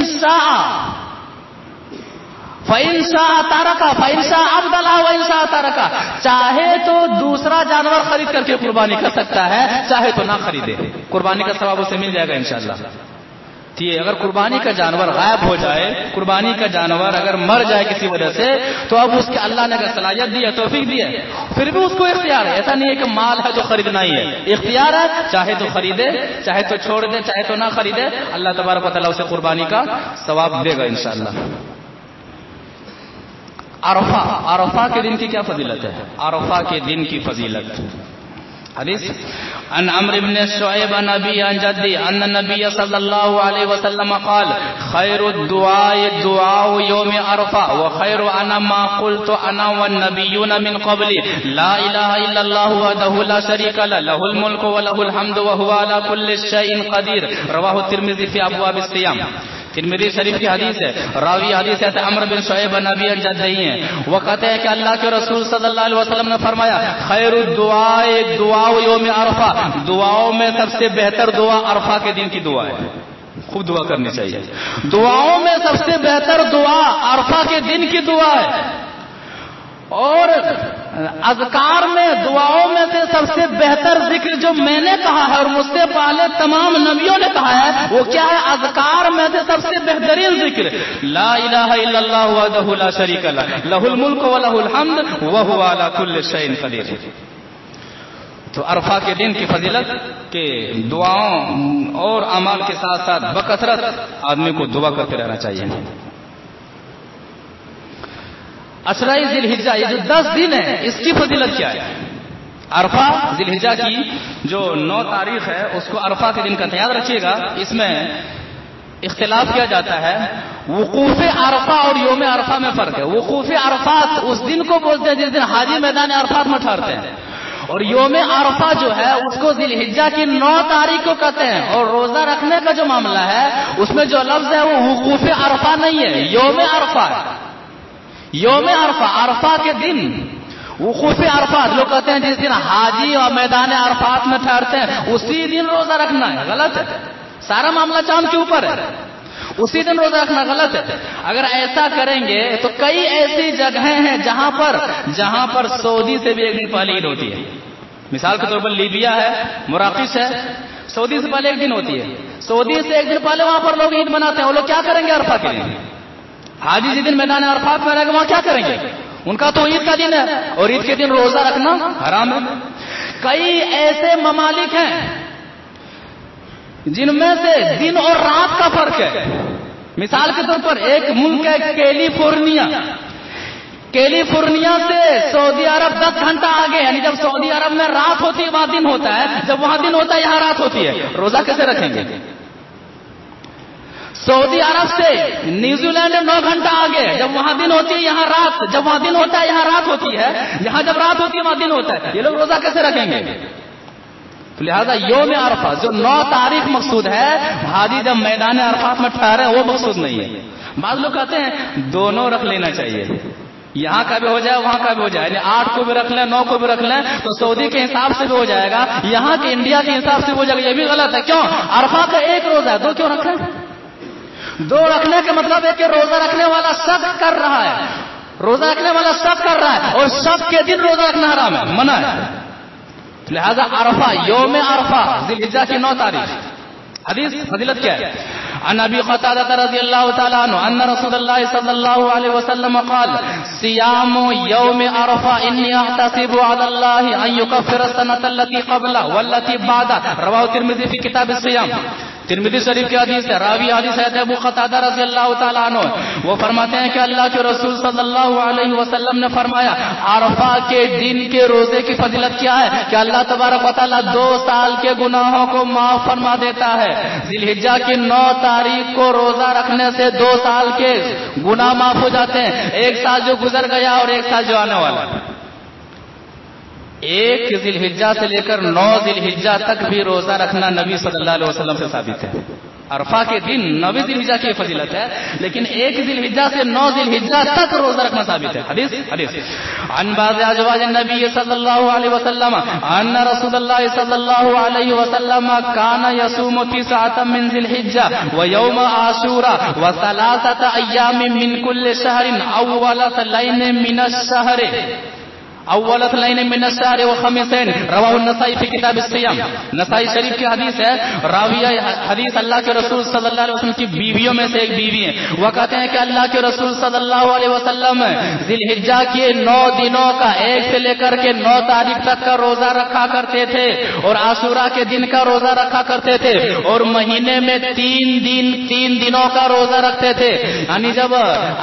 شاء تَرَكَ فَإِنْ شاء أَبْدَلَهَا وَإِنْ شاء تَرَكَ، چاہے تو دوسرا جانور خرید کر کے قربانی کر سکتا ہے، چاہے تو نہ خریدے، قربانی کا ثواب اسے مل جائے گا انشاءاللہ. اگر قربانی کا جانور غائب ہو جائے، قربانی کا جانور اگر مر جائے کسی وجہ سے، تو اب اس کے اللہ نے اگر صلاحیت دی ہے، توفیق دی ہے، پھر بھی اس کو اختیار ہے. ایسا نہیں ہے کہ مال ہے تو خریدنا ہی ہے، اختیار ہے، چاہے تو خریدے، چاہے تو چھوڑ دے، چاہے تو نہ خریدے، اللہ تبارک و تعالیٰ اسے قربانی کا ثواب دے گا انشاءاللہ. عرفہ کے دن کی کیا فضیلت ہے؟ عرفہ کے دن کی فضیلت. حدیث عن عمرو بن شعيب عن ابي عن جدي ان النبي صلى الله عليه وسلم قال خير الدعاء يوم عرفه وخير انا ما قلت انا والنبيون من قبلي لا اله الا الله وحده لا شريك له له الملك وله الحمد وهو على كل شيء قدير. رواه الترمذي في ابواب الصيام. ترمذی شریف کی حدیث ہے، راوی حدیث ہے عمرو بن شعیب نبی جد نہیں ہے. وہ کہتے ہیں کہ اللہ کے رسول صلی اللہ علیہ وسلم نے فرمایا خیر الدعاء یوم عرفہ، دعاؤں میں سب سے بہتر دعا عرفہ کے دن کی دعا ہے. خوب دعا کرنی چاہیے. دعاؤں میں سب سے بہتر دعا عرفہ کے دن کی دعا ہے. اور اذکار میں دعاؤں میں سے سب سے بہتر ذکر جو میں نے کہا ہے اور مجھ سے پہلے تمام نبیوں نے کہا ہے وہ کیا ہے؟ اذکار میں سے سب سے بہترین ذکر لا الہ الا اللہ وحدہ لا شریک لہ لہ الملک ولہ الحمد وہو علی کل شیء قدیر. تو عرفہ کے دن کی فضیلت کہ دعاؤں اور اعمال کے ساتھ ساتھ بکثرت آدمی کو دعا کرتے رہنا چاہیے. عشرہ ذی الحجہ، یہ جو 10 دن ہے اس کی فضیلت کیا ہے؟ عرفہ ذی الحجہ کی جو 9 تاریخ ہے اس کو عرفہ کے دن کا یاد رکھیے گا. اس میں اختلاف کیا جاتا ہے. وقوف عرفہ اور یوم عرفہ میں فرق ہے. وقوف عرفات اس دن کو بولتے ہیں جس دن حاجی میدان عرفات میں ٹھہرتے ہیں، اور یوم عرفہ جو ہے اس کو ذی الحجہ کی 9 تاریخ کو کہتے ہیں. اور روزہ رکھنے کا جو معاملہ ہے اس میں جو لفظ ہے وہ وقوف عرفہ نہیں ہے، یوم عرفہ ہے. یوم عرفہ، عرفہ کے دن. وقوف عرفات لوگ کہتے ہیں جس دن حاجی اور میدان عرفات میں ٹھہرتے ہیں اسی دن روزہ رکھنا ہے. غلط ہے. سارا معاملہ چاند کے اوپر ہے، اسی دن روزہ رکھنا غلط ہے. اگر ایسا کریں گے تو کئی ایسی جگہیں ہیں جہاں پر سعودی سے بھی ایک دن پہلے عید ہوتی ہے. مثال کے طور پر لیبیا ہے، مراکش ہے، سعودی سے پہلے ایک دن ہوتی ہے. سعودی سے ایک دن پہلے وہاں پر لوگ عید مناتے ہیں. وہ لوگ کیا کریں گے عرفہ کے دن؟ حاجی جس دن میدان عرفات میں رہے گا وہاں کیا کریں گے؟ ان کا تو عید کا دن ہے اور عید کے دن روزہ رکھنا حرام ہے. کئی ایسے ممالک ہیں جن میں سے دن اور رات کا فرق ہے. مثال کے طور پر ایک ملک ہے کیلیفورنیا سے سعودی عرب 10 گھنٹہ آگے، یعنی جب سعودی عرب میں رات ہوتی ہے وہاں دن ہوتا ہے، جب وہاں دن ہوتا ہے یہاں رات ہوتی ہے. روزہ کیسے رکھیں گے؟ سعودی عرب سے نیوزی لینڈ 9 گھنٹہ آگے، جب وہاں دن ہوتی ہے یہاں رات، جب وہاں دن ہوتا ہے یہاں رات ہوتی ہے، یہاں جب رات ہوتی ہے وہاں دن ہوتا ہے. یہ لوگ روزہ کیسے رکھیں گے؟ لہذا یوم عرفہ جو 9 تاریخ مقصود ہے، حاجی جب میدان عرفات میں ٹھہرے وہ مقصود نہیں ہے. بعض لوگ کہتے ہیں دونوں رکھ لینا چاہیے، یہاں کا بھی ہو جائے وہاں کا بھی ہو جائے، یعنی 8 کو بھی رکھ لیں 9 کو بھی رکھ لیں تو سعودی کے حساب سے بھی ہو جائے گا، یہاں کے انڈیا کے حساب سے بھی ہو جائے گا. یہ بھی غلط ہے. کیوں؟ عرفہ کا ایک روزہ ہے، 2 کیوں رکھیں؟ 2 رکھنے کا مطلب ہے کہ روزہ رکھنے والا شک کر رہا ہے، روزہ رکھنے والا شک کر رہا ہے، اور شک کے دن روزہ رکھنا حرام ہے، منع ہے. لہذا عرفہ، یوم عرفہ ذی الحجہ کی 9 تاریخ. حدیث فضیلت کیا ہے؟ عن ابي قتادة رضي الله تعالى عنه ان رسول الله صلى الله عليه وسلم قال صيام يوم عرفة اني احتسب على الله ان يكفر السنة التي قبله والتي بعده. رواه الترمذي في كتاب الصيام. ترمذی شریف کی حدیث ہے، راوی حدیث ہے ابو قتادہ رضی اللہ تعالیٰ عنہ. وہ فرماتے ہیں کہ اللہ کے رسول صلی اللہ علیہ وسلم نے فرمایا عرفہ کے دن کے روزے کی فضیلت کیا ہے کہ اللہ تبارک و تعالیٰ 2 سال کے گناہوں کو معاف فرما دیتا ہے. ذی الحجہ کی 9 تاریخ کو روزہ رکھنے سے 2 سال کے گناہ معاف ہو جاتے ہیں، 1 سال جو گزر گیا اور 1 سال جو آنے والا. 1 ذی الحجہ سے لے کر 9 ذی الحجہ تک بھی روزہ رکھنا نبی صلی اللہ علیہ وسلم سے ثابت ہے. عرفہ کے دن 9 ذی الحجہ کی فضیلت ہے، لیکن 1 ذی الحجہ سے 9 ذی الحجہ تک روزہ رکھنا ثابت ہے. حدیث عن بعض ازواج النبی صلی اللہ علیہ وسلم ان رسول اللہ صلی اللہ علیہ وسلم کان یصوم 9 من ذی الحجہ ویوم عاشوراء و3 ایام من کل شہر اول اثنین من الشہر وخمسین. رواہ النسائی فی کتاب الصیام. نسائی شریف کی حدیث ہے، راوی حدیث اللہ کے رسول صلی اللہ علیہ وسلم کی بیویوں میں سے ایک بیوی ہیں. وہ کہتے ہیں کہ اللہ کے رسول صلی اللہ علیہ وسلم ذی الحجہ کے 9 دنوں کا 1 سے لے کر کے 9 تاریخ تک کا روزہ رکھا کرتے تھے، اور عاشورہ کے دن کا روزہ رکھا کرتے تھے، اور مہینے میں 3 دنوں کا روزہ رکھتے تھے. یعنی جب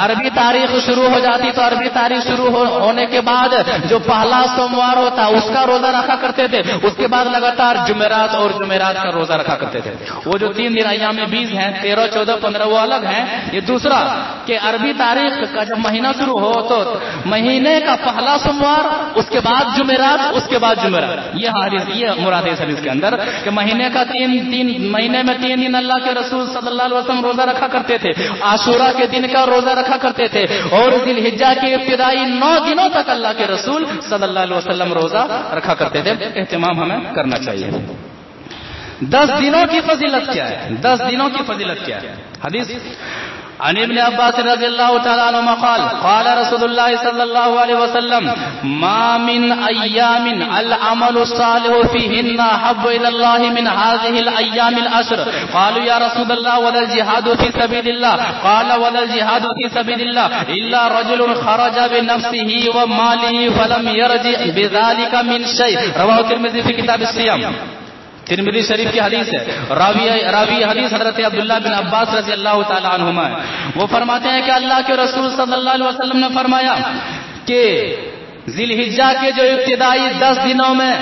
عربی تاریخ شروع ہو جاتی تو عربی تاریخ شروع ہونے کے بعد جو پہلا سوموار ہوتا اس کا روزہ رکھا کرتے تھے، اس کے بعد لگاتار جمعرات اور جمعرات کا روزہ رکھا کرتے تھے. وہ جو 3 دن ایام 20 ہیں، 13، 14، 15 وہ الگ ہیں. یہ دوسرا کہ عربی تاریخ کا جب مہینہ شروع ہو تو مہینے کا پہلا سوموار، اس کے بعد جمعرات، اس کے بعد جمعرات. یہ مراد ہے اس حدیث کے اندر کہ مہینے کا مہینے میں 3 دن اللہ کے رسول صلی اللہ علیہ وسلم روزہ رکھا کرتے تھے، عاشورہ کے دن کا روزہ رکھا کرتے تھے، اور ذی الحجہ کے ابتدائی 9 دنوں تک اللہ کے رسول صلی اللہ علیہ وسلم روزہ رکھا کرتے تھے. اہتمام ہمیں کرنا چاہیے. 10 دنوں کی فضیلت کیا ہے؟ 10 دنوں کی فضیلت کیا ہے؟ حدیث عن ابن عباس رضی اللہ تعالی عنہما قال قال رسول اللہ صلی اللہ علیہ وسلم ما من ایام العمل الصالح فیہن احب الی اللہ من هذه الايام العشر. قالوا یا رسول اللہ ولا الجهاد في سبيل الله قال ولا الجهاد في سبيل الله الا رجل خرج بنفسه وماله فلم يرجع بذلك من شيء. رواه الترمذی فی کتاب الصیام. ترمذی شریف کی حدیث ہے، راوی حدیث حضرت عبداللہ بن عباس رضی اللہ تعالی عنہما ہے. وہ فرماتے ہیں کہ اللہ کے رسول صلی اللہ علیہ وسلم نے فرمایا کہ ذی الحجہ کے جو ابتدائی 10 دنوں میں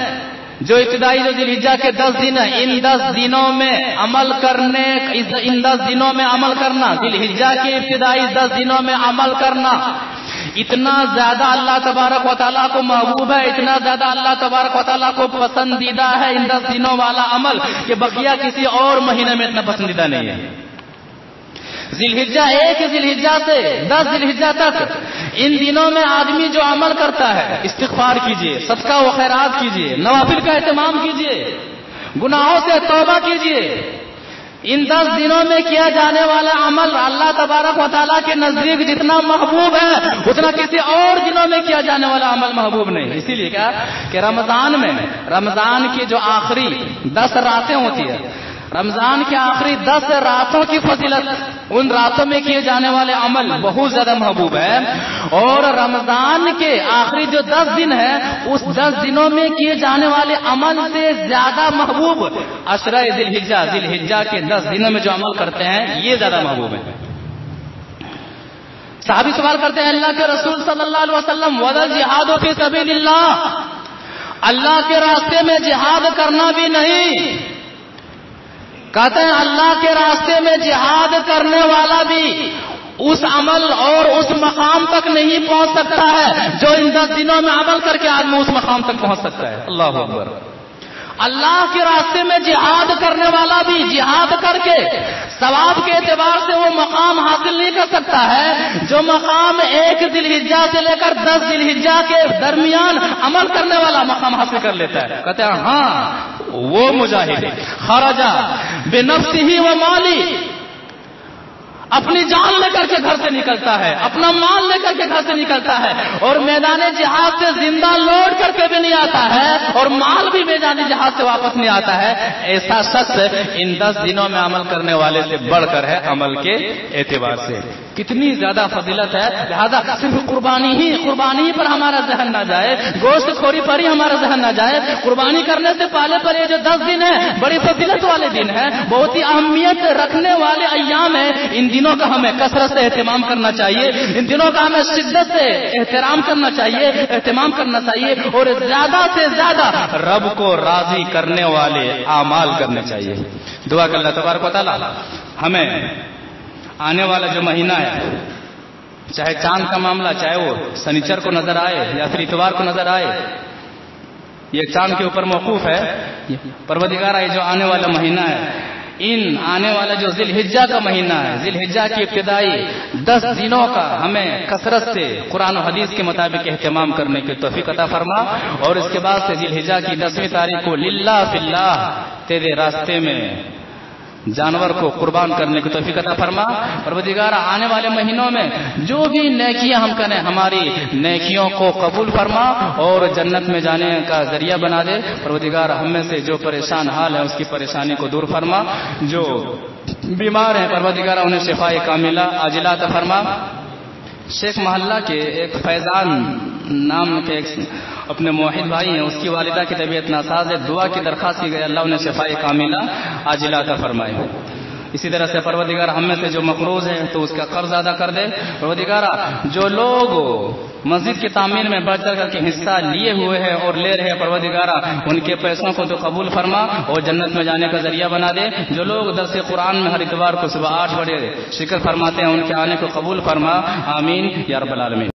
جو ذی الحجہ کے 10 دن ہیں، ان 10 دنوں میں عمل کرنا، ذی الحجہ کے ابتدائی 10 دنوں میں عمل کرنا اتنا زیادہ اللہ تبارک و تعالیٰ کو محبوب ہے، اتنا زیادہ اللہ تبارک و تعالیٰ کو پسندیدہ ہے ان 10 دنوں والا عمل کہ بقیہ کسی اور مہینے میں اتنا پسندیدہ نہیں ہے۔ ذی الحجہ 1 ذی الحجہ سے 10 ذی الحجہ تک ان دنوں میں آدمی جو عمل کرتا ہے، استغفار کیجئے، صدقہ و خیرات کیجئے، نوافل کا اہتمام کیجئے، گناہوں سے توبہ کیجئے۔ ان 10 دنوں میں کیا جانے والا عمل اللہ تبارک و تعالیٰ کے نزدیک جتنا محبوب ہے اتنا کسی اور دنوں میں کیا جانے والا عمل محبوب نہیں۔ اسی لیے کیا کہ رمضان کی جو آخری 10 راتیں ہوتی ہے، رمضان کے آخری 10 راتوں کی فضیلت، ان راتوں میں کیے جانے والے عمل بہت زیادہ محبوب ہے، اور رمضان کے آخری جو 10 دن ہے اس 10 دنوں میں کیے جانے والے عمل سے زیادہ محبوب عشرہ ذی الحجہ کے 10 دنوں میں جو عمل کرتے ہیں یہ زیادہ محبوب ہے۔ صحابی سوال کرتے ہیں اللہ کے رسول صلی اللہ علیہ وسلم وَلَا جِهَادُ فِي سَبِيلِ اللَّهِ، اللہ کے راستے میں جہاد کرنا بھی نہیں، کہتے ہیں اللہ کے راستے میں جہاد کرنے والا بھی اس عمل اور اس مقام تک نہیں پہنچ سکتا ہے جو ان 10 دنوں میں عمل کر کے آدمی اس مقام تک پہنچ سکتا ہے۔ اللہ اکبر۔ اللہ کے راستے میں جہاد کرنے والا بھی جہاد کر کے ثواب کے اعتبار سے وہ مقام حاصل نہیں کر سکتا ہے جو مقام 1 ذی الحجہ سے لے کر 10 ذی الحجہ کے درمیان عمل کرنے والا مقام حاصل کر لیتا ہے۔ کہتے ہیں ہاں وہ مجاہد خرجہ بنفسہ و مالی، اپنی جان لے کر کے گھر سے نکلتا ہے، اپنا مال لے کر کے گھر سے نکلتا ہے، اور میدان جہاد سے زندہ لوٹ کر کے بھی نہیں آتا ہے، اور مال بھی میدان جہاد سے واپس نہیں آتا ہے، ایسا شخص ان 10 دنوں میں عمل کرنے والے سے بڑھ کر ہے عمل کے اعتبار سے۔ کتنی زیادہ فضیلت ہے، لہذا صرف قربانی ہی پر ہمارا ذہن نہ جائے، گوشت خوری پر ہی ہمارا ذہن نہ جائے۔ قربانی کرنے سے پہلے پر یہ جو 10 دن ہیں بڑی فضیلت والے دن ہیں، بہت ہی اہمیت رکھنے والے ایام ہیں، ان دنوں کا ہمیں کثرت سے اہتمام کرنا چاہیے، ان دنوں کا ہمیں شدت سے احترام کرنا چاہیے، اہتمام کرنا چاہیے، اور زیادہ سے زیادہ رب کو راضی کرنے والے اعمال کرنے چاہیے۔ دعا کہ اللہ تبارک و تعالی ہمیں آنے والا جو مہینہ ہے، چاہے چاند کا معاملہ چاہے وہ سنیچر کو نظر آئے یا پھر اتوار کو نظر آئے، یہ چاند کے اوپر موقوف ہے، پروردگار یہ جو آنے والا مہینہ ہے، ان آنے والا جو ذی الحجہ کا مہینہ ہے، ذی الحجہ کی ابتدائی 10 دنوں کا ہمیں کثرت سے قرآن و حدیث کے مطابق اہتمام کرنے کی توفیق عطا فرما، اور اس کے بعد سے ذی الحجہ کی 10ویں تاریخ کو للہ فی اللہ تیرے راستے میں جانور کو قربان کرنے کی توفیق عطا فرما۔ پروردگار آنے والے مہینوں میں جو بھی نیکیاں ہم کریں ہماری نیکیوں کو قبول فرما اور جنت میں جانے کا ذریعہ بنا دے۔ پروردگار ہم میں سے جو پریشان حال ہے اس کی پریشانی کو دور فرما، جو بیمار ہیں پروردگار انہیں شفائے کاملہ عاجلہ عطا فرما۔ شیخ محلہ کے ایک فیضان نام کے ایک اپنے موحد بھائی ہیں، اس کی والدہ کی طبیعت ناساز ہے، دعا کی درخواست کی گئی اللہ انہیں شفائے کاملہ عاجلہ عطا فرمائے۔ اسی طرح سے پروردگار ہم میں سے جو مقروض ہے تو اس کا قرض ادا کر دے۔ پروردگار جو لوگ مسجد کی تعمیر میں بڑھ چڑھ کر کے حصہ لیے ہوئے ہیں اور لے رہے ہیں پروردگار ان کے پیسوں کو تو قبول فرما اور جنت میں جانے کا ذریعہ بنا دے۔ جو لوگ درس قرآن میں ہر اتوار کو صبح 8 بجے شرکت فرماتے ہیں ان کے آنے کو قبول فرما، آمین یا رب العالمین۔